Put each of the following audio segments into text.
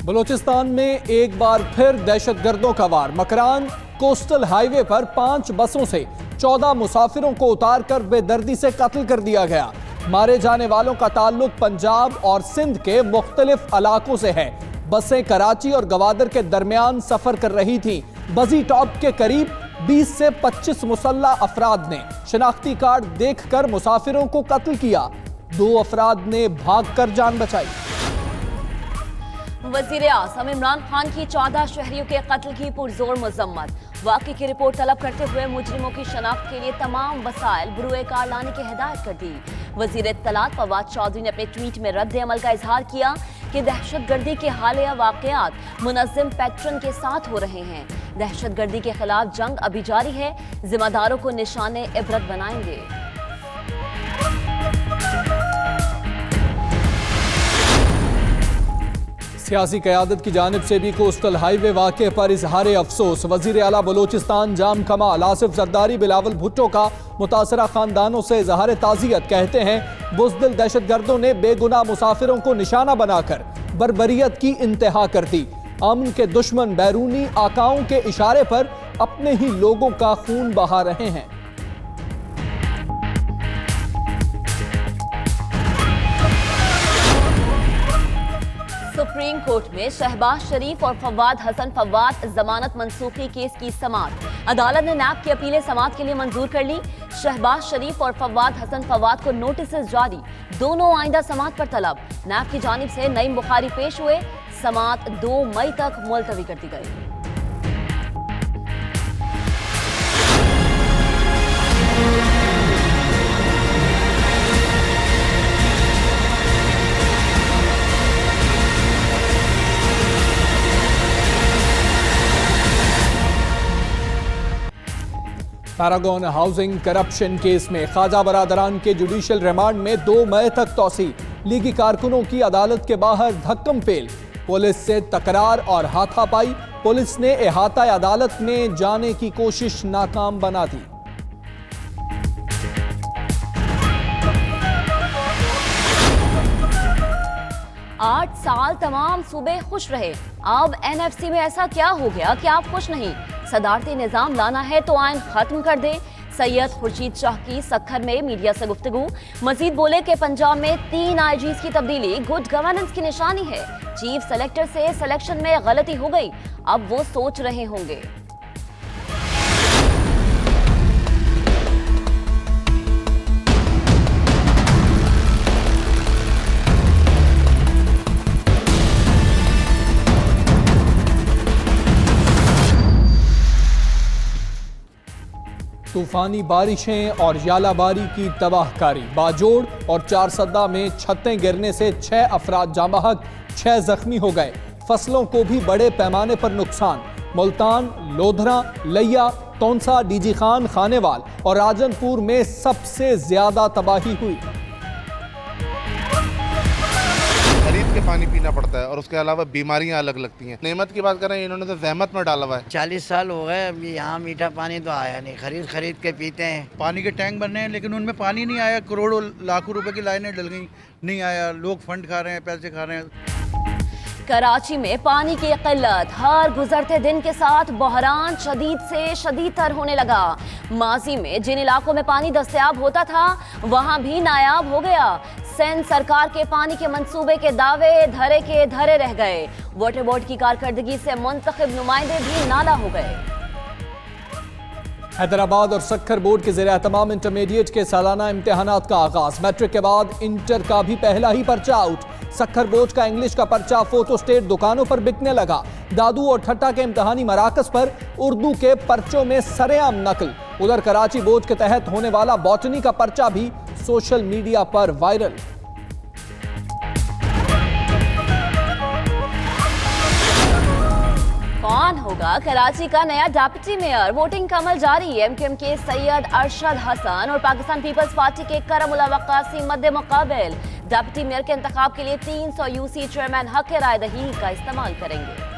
बलूचिस्तान में एक बार फिर दहशतगर्दों का वार। मकरान कोस्टल हाईवे पर 5 बसों से 14 मुसाफिरों को उतारकर बेदर्दी से कत्ल कर दिया गया। मारे जाने वालों का ताल्लुक पंजाब और सिंध के मुख्तलिफ इलाकों से है। बसें कराची और गवादर के दरमियान सफर कर रही थीं। बजी टॉप के करीब 20 से 25 मुसल्लह अफराद ने शनाख्ती कार्ड देखकर मुसाफिरों को कत्ल किया। 2 अफराद ने भागकर जान बचाई। वजीर आज़म इमरान खान की 14 शहरियों के कत्ल की पुरजोर मजम्मत। वाक़े की रिपोर्ट तलब करते हुए मुजरिमों की शनाख्त के लिए तमाम वसाइल बुरुए कार लाने की हिदायत कर दी। वजीर इत्तलात फवाद चौधरी ने अपने ट्वीट में रद्द अमल का इजहार किया कि दहशतगर्दी के हालिया वाक़यात मुनज़्ज़म पैटर्न के साथ हो रहे हैं। दहशतगर्दी के खिलाफ जंग अभी जारी है। जिम्मेदारों को निशाने इबरत बनाएंगे। सियासी क़यादत की जानिब से भी कोस्टल हाईवे वाक़े पर इजहार अफसोस। वज़ीर आला बलूचिस्तान जाम कमाल आसिफ जरदारी बिलावल भुट्टो का मुतासरा खानदानों से इजहार ताज़ियत। कहते हैं बुज़दिल दहशतगर्दों ने बेगुनाह मुसाफिरों को निशाना बनाकर बर्बरियत की इंतहा कर दी। अमन के दुश्मन बैरूनी आकाओं के इशारे पर अपने ही लोगों का खून बहा रहे हैं। सुप्रीम कोर्ट में शहबाज शरीफ और फवाद हसन फवाद जमानत मंसूखी केस की समाअत। अदालत ने नैब की अपीलें समाअत के लिए मंजूर कर ली। शहबाज शरीफ और फवाद हसन फवाद को नोटिस जारी। दोनों आइंदा समाअत पर तलब। नैब की जानिब से नईम बुखारी पेश हुए। समाअत 2 मई तक मुलतवी कर दी गई। पैरागॉन हाउसिंग करप्शन केस में ख्वाजा बरादरान के जुडिशियल रिमांड में 2 मई तक तौसी। लीगी कारकुनों की अदालत के बाहर धक्कम पेल। पुलिस से तकरार और हाथापाई। पुलिस ने अहाता अदालत में जाने की कोशिश नाकाम बना दी। आठ साल तमाम सूबे खुश रहे। अब NFC में ऐसा क्या हो गया कि आप खुश नहीं? सदारती निजाम लाना है तो आइन खत्म कर दे। सैयद खुर्शीद शाह की सक्खर में मीडिया से गुफ्तगू। मजीद बोले कि पंजाब में 3 IGs की तब्दीली गुड गवर्नेंस की निशानी है। चीफ सेलेक्टर से सिलेक्शन में गलती हो गई, अब वो सोच रहे होंगे। तूफानी बारिशें और यालाबारी की तबाहकारी। बाजोड़ और चारसद्दा में छतें गिरने से 6 अफराद जाँ बहक, 6 जख्मी हो गए। फसलों को भी बड़े पैमाने पर नुकसान। मुल्तान, लोधरा, लैया, तौंसा, डीजी खान, खानेवाल और राजनपुर में सबसे ज्यादा तबाही हुई। खरीद के पानी पीना पड़ता है और उसके अलावा बीमारियां अलग लगती हैं। नेमत की बात करें, इन्होंने तो जहमत में डाला हुआ है। 40 साल हो गए, अभी यहाँ मीठा पानी तो आया नहीं। खरीद के पीते हैं। पानी के टैंक बनने हैं लेकिन उनमें पानी नहीं आया। करोड़ों लाखों रुपए की लाइनें डल गई, नहीं आया। लोग फंड खा रहे हैं, पैसे खा रहे हैं। कराची में पानी की किल्लत हर गुजरते दिन के साथ बहरान शदीद से शदीदतर होने लगा। माजी में जिन इलाकों में पानी दस्तयाब होता था वहां भी नायाब हो गया। सिंध सरकार के पानी के मंसूबे के दावे धरे के धरे रह गए। वाटर बोर्ड की कारकर्दगी से मुंतखब नुमाइंदे भी नाला हो गए। हैदराबाद और सक्खर बोर्ड के ज़ेरे एहतमाम इंटरमीडिएट के सालाना इम्तिहानात का आगाज। मैट्रिक के बाद इंटर का भी पहला ही पर्चा आउट। सक्खर बोर्ड का इंग्लिश का पर्चा फोटो स्टेट दुकानों पर बिकने लगा। दादू और ठट्टा के इम्तिहानी मराकज पर उर्दू के पर्चों में सरेआम नकल। उधर कराची बोर्ड के तहत होने वाला बॉटनी का पर्चा भी सोशल मीडिया पर वायरल। कौन होगा कराची का नया डिप्टी मेयर? वोटिंग का अमल जारी। MQM के सैयद अरशद हसन और पाकिस्तान पीपल्स पार्टी के करमुल्ला वक्कासी मद्दे मुकाबिल डिप्टी मेयर के इंतखाब के लिए 300 UC चेयरमैन हक राय दही का इस्तेमाल करेंगे।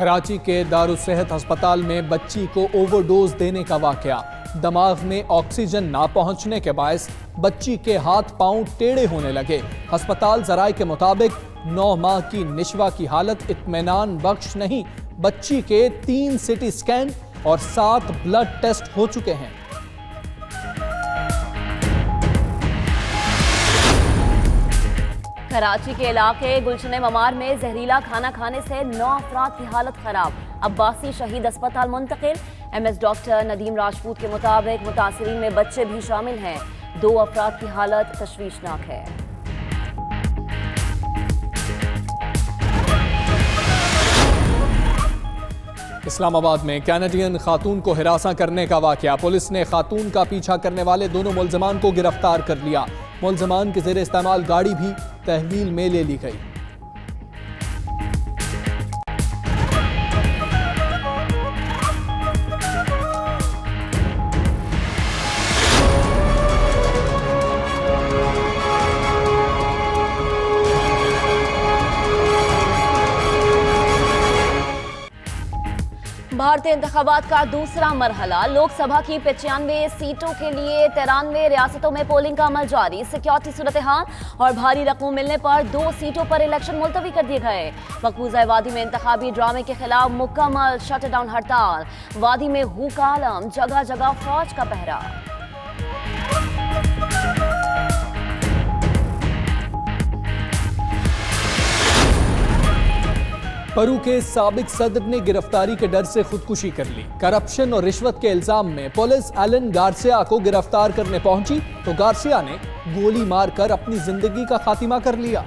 कराची के दारुस्सेहत अस्पताल में बच्ची को ओवरडोज देने का वाकया। दिमाग में ऑक्सीजन ना पहुंचने के बायस बच्ची के हाथ पांव टेढ़े होने लगे। अस्पताल जराये के मुताबिक 9 माह की निशवा की हालत इत्मीनान बख्श नहीं। बच्ची के 3 सिटी स्कैन और 7 ब्लड टेस्ट हो चुके हैं। कराची के इलाके गुलशन ममार में जहरीला खाना खाने से 9 अफराद की हालत खराब। अब्बासी शहीद अस्पताल मुंतकिल। एमएस डॉक्टर नदीम राजपूत के मुताबिक मुतासरीन में बच्चे भी शामिल हैं। 2 अफराद की हालत तशवीशनाक है। इस्लामाबाद में कैनेडियन खातून को हिरासा करने का वाकया। पुलिस ने खातून का पीछा करने वाले दोनों मुलजमान को गिरफ्तार कर लिया। मुलजमान के जेर इस्तेमाल गाड़ी भी तहवील में ले ली गई। भारतीय इंतखाबात का दूसरा मरहला। लोकसभा की 95 सीटों के लिए 93 रियासतों में पोलिंग का अमल जारी। सिक्योरिटी सूरत हाल और भारी रकम मिलने पर 2 सीटों पर इलेक्शन मुलतवी कर दिए गए। मकबूजा वादी में इंतखाबी ड्रामे के खिलाफ मुकम्मल शटडाउन हड़ताल। वादी में हू का आलम, जगह जगह फौज का पहरा। पेरू के साबिक सदर ने गिरफ्तारी के डर से खुदकुशी कर ली। करप्शन और रिश्वत के इल्जाम में पुलिस एलन गार्सिया को गिरफ्तार करने पहुंची तो गार्सिया ने गोली मारकर अपनी जिंदगी का खात्मा कर लिया।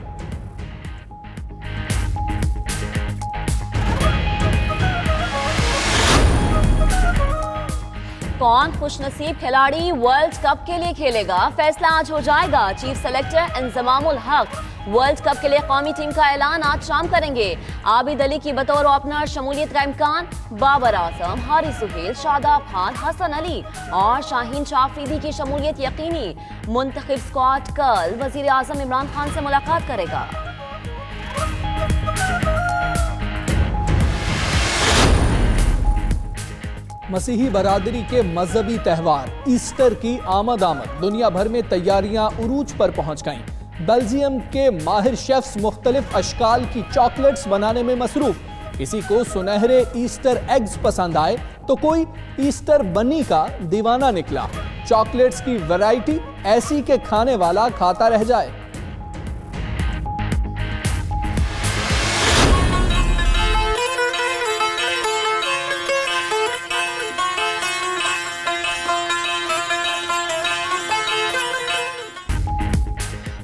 कौन खुशनसीब खिलाड़ी वर्ल्ड कप के लिए खेलेगा, फैसला आज हो जाएगा। चीफ सेलेक्टर इंजमामुल हक वर्ल्ड कप के लिए कौमी टीम का ऐलान आज शाम करेंगे। आबिद अली की बतौर ओपनर शमूलियत का इम्कान। बाबर आजम, हारिस सुहेल, शादाब खान, हसन अली और शाहीन शाफरीदी की शमूलियत यकीनी। मुंतखब स्क्वाड कल वजीर आजम इमरान खान से मुलाकात करेगा। मसीही बरादरी के मजहबी त्यौहार ईस्टर की आमद दुनिया भर में तैयारियां उरूज पर पहुंच गईं। बेल्जियम के माहिर शेफ्स मुख्तलिफ अशकाल की चॉकलेट्स बनाने में मसरूफ। किसी को सुनहरे ईस्टर एग्स पसंद आए तो कोई ईस्टर बनी का दीवाना निकला। चॉकलेट्स की वैरायटी ऐसी के खाने वाला खाता रह जाए।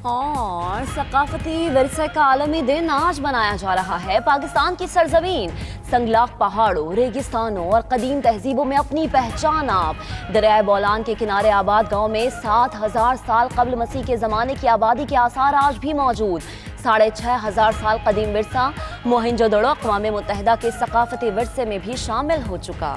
और सकाफती विरसे का आलमी दिन आज मनाया जा रहा है। पाकिस्तान की सरजमीन संगलाख पहाड़ों, रेगिस्तानों और कदीम तहजीबों में अपनी पहचान आप। दरियाए बोलान के किनारे आबाद गांव में 7000 साल कबल मसीह के ज़माने की आबादी के आसार आज भी मौजूद। 6500 साल कदीम विरसा मोहनजोदड़ो अक़वाम मुत्तहिदा के सकाफती विरसे में भी शामिल हो चुका।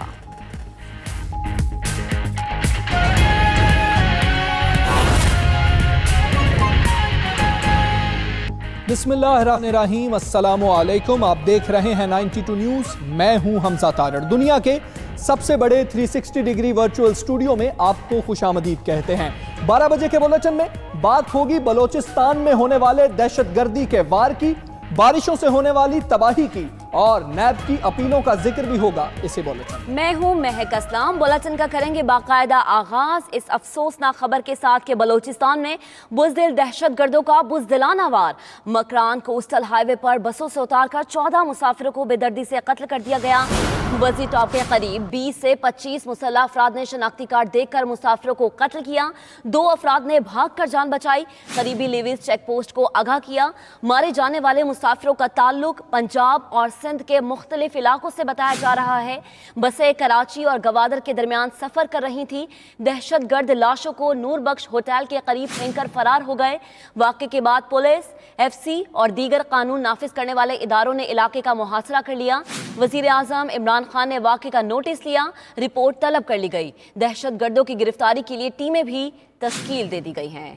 बिस्मिल्लाहिर्रहमानिर्रहीम, अस्सलामु अलैकुम। आप देख रहे हैं 92 न्यूज़। मैं हूं हमजा तारड़। दुनिया के सबसे बड़े 360 डिग्री वर्चुअल स्टूडियो में आपको खुशामदीद कहते हैं। 12 बजे के बुलेटिन में बात होगी बलोचिस्तान में होने वाले दहशतगर्दी के वार की, बारिशों से होने वाली तबाही की और नैब की अपीलों का जिक्र भी होगा इसी बुलेटिन। मैं हूं महक असलाम। बुलेटिन का करेंगे बाकायदा आगाज इस अफसोसनाक खबर के साथ कि बलोचिस्तान में बुज़दिल दहशतगर्दों का बुज़दिलाना वार। मकरान कोस्टल हाईवे पर बसों से उतारकर 14 मुसाफिरों को बेदर्दी से कत्ल कर दिया गया। वजी टॉप के करीब 20 से 25 मुसल्लह अफराद ने शनाख्ती कार्ड देखकर मुसाफिरों को कत्ल किया। 2 अफराद ने भागकर जान बचाई। करीबी लेविस चेक पोस्ट को आगाह किया। मारे जाने वाले मुसाफिरों का ताल्लुक पंजाब और सिंध के मुख्तलिफ इलाकों से बताया जा रहा है। बसें कराची और गवादर के दरमियान सफर कर रही थी। दहशतगर्द लाशों को नूर बख्श होटल के करीब फेंककर फरार हो गए। वाक़े के बाद पुलिस, FC और दीगर कानून नाफिज करने वाले इदारों ने इलाके का मुहासरा कर लिया। वजीर आजम इमरान खान ने वाक़े का नोटिस लिया। रिपोर्ट तलब कर ली गई। दहशतगर्दों की गिरफ्तारी के लिए टीमें भी तश्कील दे दी गई हैं।